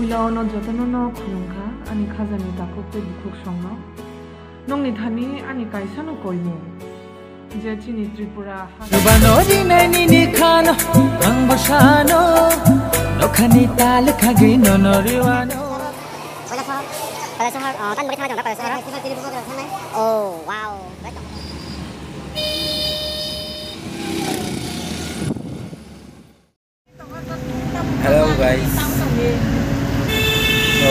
Pulao jotono no khulungkha ani khajani dakokte bukhuk songno nongni thani ani kaisano koimu je chini Tripura banori nani ni khano ang bosano nokhani tal khagi nonoriwano pada sohar tan bagi thaga pada sohar festival tiri buka sana oh wow Hello guys. So,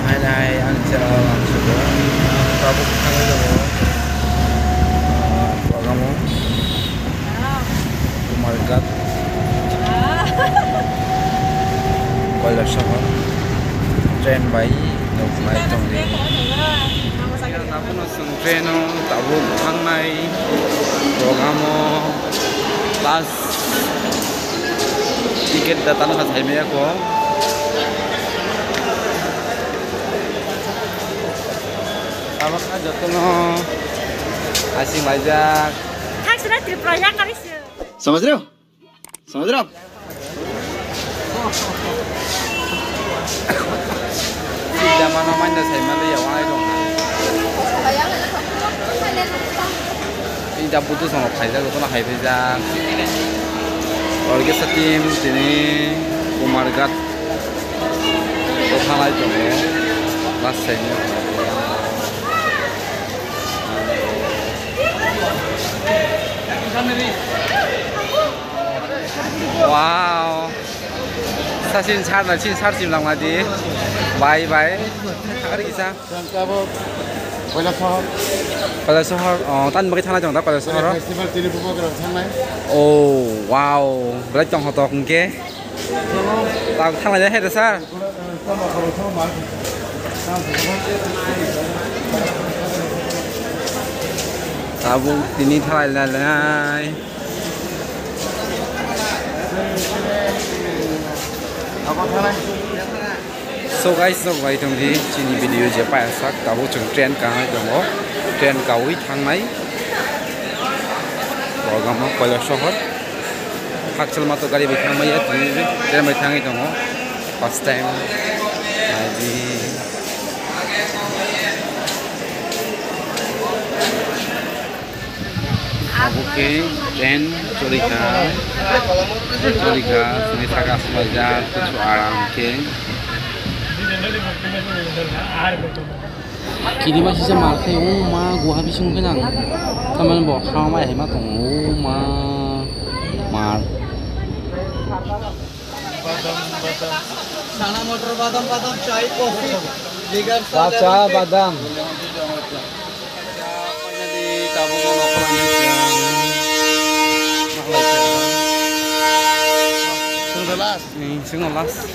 hai anh chào làm sự đó. Tao cũng thằng ấy rồi. Và kamu. Kumargat. Quay lại sau đó. Train bay đầu máy trong đi. Tao cũng nói rằng train nó tao cũng thằng này. Và kamu. Pas. Tiket datang ke saya aku. Kalau kan jatuh no, asing banyak. Hak sudah Tripura kali sih. Samadro. Tidak mana-mana saya malah ya wahai dong. Tidak butuh sama pajak, itu lah pajak. Orangnya setim sini Kumargat total aja ya rasanya wow sasin char simlang lagi bye hari kita pada sohor tan bagi tanah jangda pada sohor festival tiri buka sana oh wow berarti jang hotok ke tak tanah aja head sar tabung ini tanah lalai apa sana so guys trong thì trên video je pa sak tabu chung train ka hai dongo train kawi thangnai program ma koila shohor hakchal ma to gari bithang mai train mai thangai dongo first time aji abuke train chorika sini thaga bajar kuchu aram ke kiri masih sama kayak ma gua habis mungkin nang teman bawa kau mai ma tong ma mar sana motor badam chai kopi ligar baca badam di tabung lokal Sing the last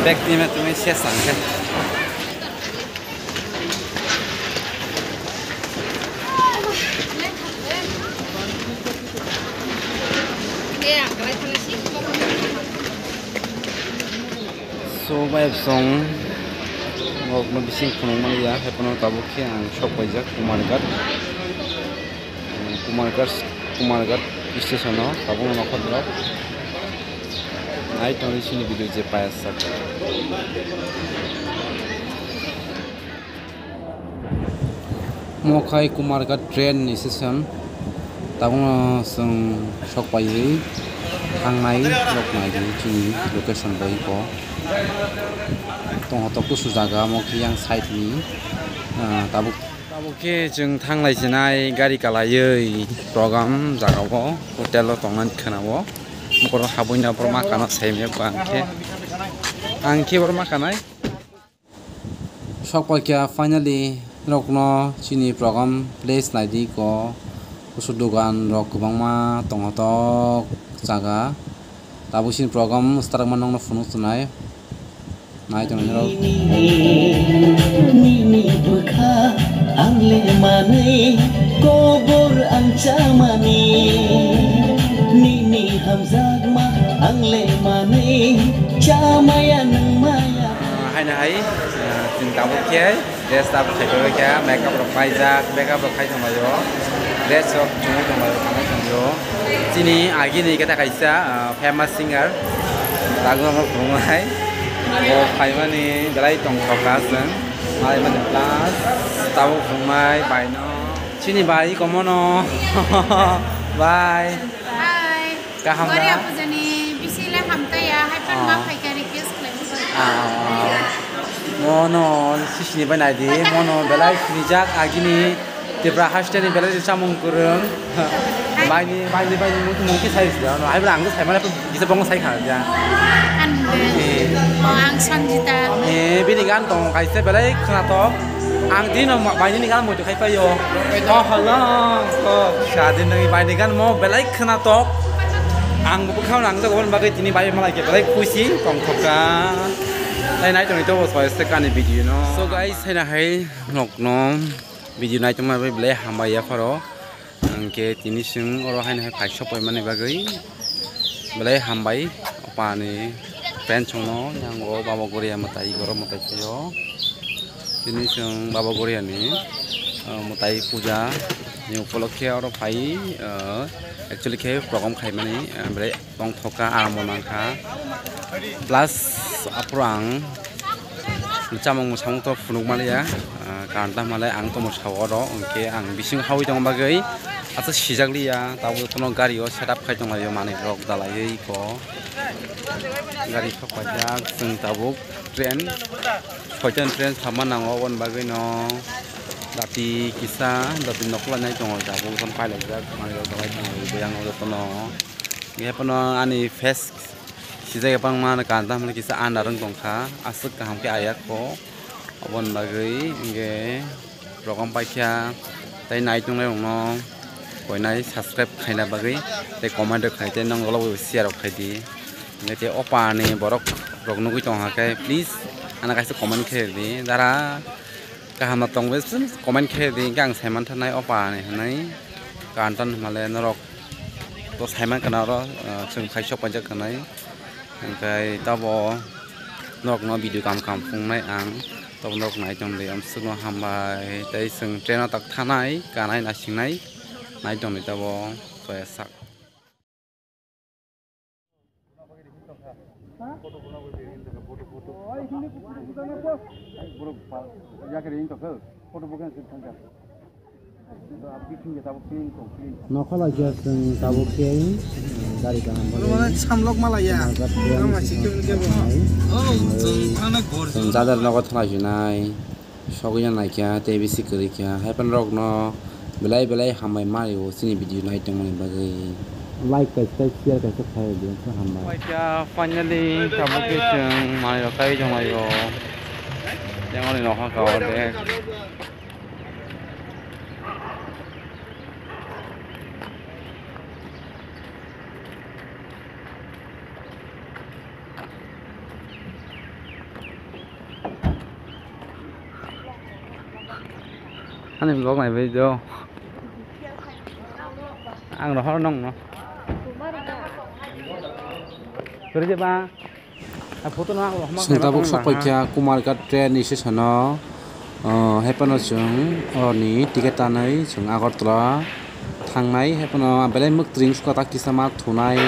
back team at may siya sangka. So by song ngok mabising punong Malaysia hay punong tabuki ang shop pajak Kumargat station no tabung nakot drop night only sini video je payasak mokai Kumargat train station tabung sung shop pajak hangnai lok nai sini location bai ko tong hotok kusu jaga moki yang side ni tabuke jeng thanglai jinai gari kalai program jaga ko hotel lo tongan khanabo mukor habuina porma kana saime angke porma kanai shop pa kya finally rokno chini program place naidi ko usud dogan rok kubangma tonghotok jaga tabu sin program start manong no phone tunai nai tong rok nini bekha angle mane kobor ancamani nini hamzag ma angle mane camaya nang maya hai na hai tin tabu ke dress tabu khai ko ke makeup rok khai jak makeup rok khai thong yo dress rok chung thong yo khai thong yo chini agi ni kata kaisa famous singer tagu rok phungai o khai mani belai tong thoka sang mai man plus tabu phungai bai no chini bai komono bye Hai. Ka ham Gori na? aku jani bisile hamta ya hai pan ma khai ka request claim. mono sisini bai nai di mono belai nijak agi ni tebra hashteni belai samung kurung bai ni mungkin sai sudah no ai berang tu sai mana bisa bong sai khar ja An ang Sanjita. bini gan tong kai se belai khna to ang din no bai ni gan mo tu kai pa yo oh hala ko shadin ni bai ni gan mo belai khna to ang bu khau nang to gon bagai tini bai malai ke belai khushi tong thoka lai nai tong ni to so second video no so guys hai na hai nok no video nai tong ma belai hamba ya faro angke tini sing oro hai na hai phai shop mane bagai belai hambai opani pen chongno yang o baba goria matai goro matai yo tini sing baba goria ni matai puja ni upolokhe oro phai actually ke program khai mani belai tong thoka aramona kha plus aprang chamong musang to phunuk malia kanta malai ang to musaworo angke ang bising hawi tong bagai asa sijakliya tabu tono gari o setup khai tong layo mane rok dalai ko gari phapajak sing tabuk train khojan train samana ngon bagai no dati kisa dati nokla nai tong tabu kon pai lajak mane rok dalai tong bayang o tono ge pano ani face sijai pang mana kanta mane kisa anarang tongkha asuk kaham ke ayak ko obon bagai nge program paikya tai nai tong lai no koi nai subscribe khaina bagai te comment khai te nang golo share khai di nge te opa ni borok rok nugui tong ha kai please ana kai se comment khe di dara kaham na tong bes comment khe di gang saiman thanai opa ni hanai kantan male norok to saiman kana ro chung khai shop pajak kanai angkai tabo nok no video kam fungnai ang tong nok nai tong le am sung hambai tai sung train tak thanai kanai na singnai nai tong le tabo sak nokhala jaseng tabuk ke dari kanam মানে সামলক মালায়া আমার সিকিউরিটি কেবল zadar nogot thala junai soguya naikya tbc kurikya happen rok no belai hamai mari o sini video nai tong mani bagai like kai share kai subscribe din sa hamai waikya finally tabuk ke jeng mai ro kai jong mai ro yang oli no ha ka de anh em có mày video ăn nó hơi nông nó 그러지 마. Sengtabuk sapakya kumar kat train isi sana hepano chung ni tiket tanai chung Agartala thangnai hepano belai muktring suka tak kisama thunai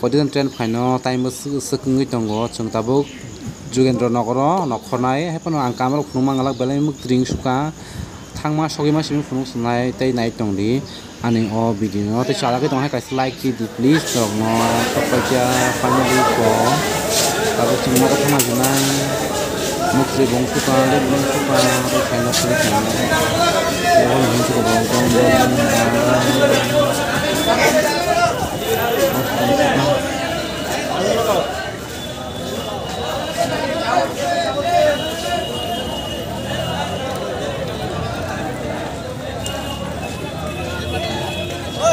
kodidan train phaino time sekungui tongo sengtabuk Jugendra Nagoro nokhornai hepano angkamro khunumang belai muktring suka thangma sogima simin phunuk sunai tei nai tongdi ani o video te chala ke tonghai kai like ki di please tongno sapakya family ko tabu chingma ko thama junai mukri bong suka le bong suka te khaina suri khaina egon hinchu ko bong bong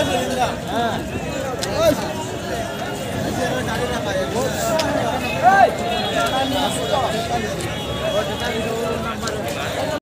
Hey!